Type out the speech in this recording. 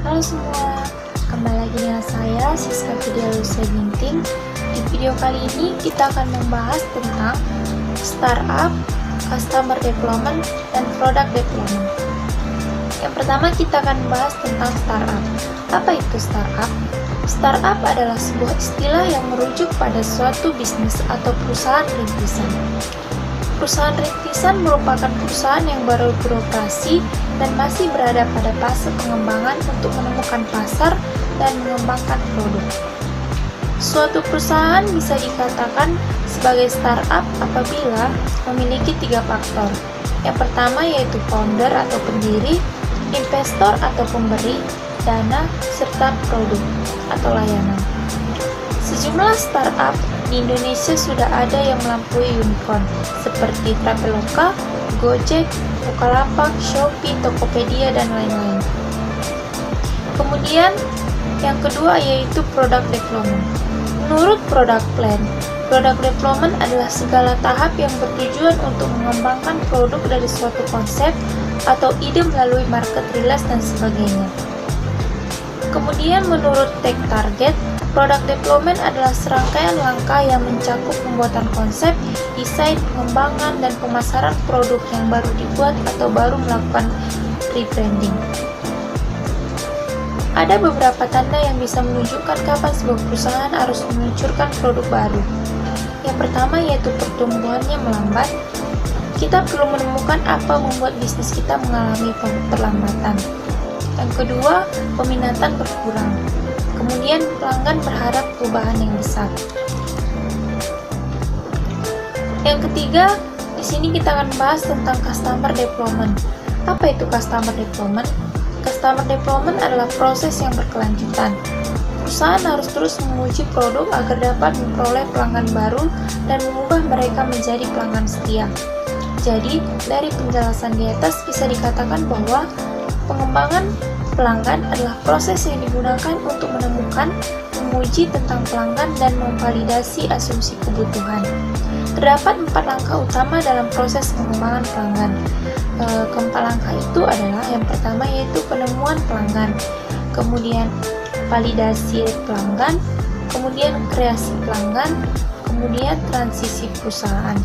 Halo semua, kembali lagi dengan saya Siska Vidya Lucia Ginting. Di video kali ini kita akan membahas tentang startup, customer development, dan product development. Yang pertama kita akan membahas tentang startup. Apa itu startup? Startup adalah sebuah istilah yang merujuk pada suatu bisnis atau perusahaan rintisan. Perusahaan rintisan merupakan perusahaan yang baru beroperasi dan masih berada pada fase pengembangan untuk menemukan pasar dan mengembangkan produk. Suatu perusahaan bisa dikatakan sebagai startup apabila memiliki 3 faktor. Yang pertama yaitu founder atau pendiri, investor atau pemberi, dana, serta produk atau layanan. Sejumlah startup di Indonesia sudah ada yang melampaui unicorn seperti Traveloka, Gojek, Bukalapak, Shopee, Tokopedia, dan lain-lain. Kemudian yang kedua yaitu product development. Menurut product plan, product development adalah segala tahap yang bertujuan untuk mengembangkan produk dari suatu konsep atau ide melalui market research dan sebagainya. Kemudian menurut Tech Target, product development adalah serangkaian langkah yang mencakup pembuatan konsep, desain, pengembangan, dan pemasaran produk yang baru dibuat atau baru melakukan rebranding. Ada beberapa tanda yang bisa menunjukkan kapan sebuah perusahaan harus meluncurkan produk baru. Yang pertama yaitu pertumbuhannya melambat. Kita perlu menemukan apa membuat bisnis kita mengalami perlambatan. Yang kedua, peminatan berkurang. Kemudian pelanggan berharap perubahan yang besar. Yang ketiga, di sini kita akan bahas tentang customer development. Apa itu customer development? Customer development adalah proses yang berkelanjutan. Perusahaan harus terus menguji produk agar dapat memperoleh pelanggan baru dan mengubah mereka menjadi pelanggan setia. Jadi, dari penjelasan di atas bisa dikatakan bahwa pengembangan pelanggan adalah proses yang digunakan untuk menemukan, menguji tentang pelanggan, dan memvalidasi asumsi kebutuhan. Terdapat 4 langkah utama dalam proses pengembangan pelanggan. Keempat langkah itu adalah yang pertama yaitu penemuan pelanggan, kemudian validasi pelanggan, kemudian kreasi pelanggan, kemudian transisi perusahaan.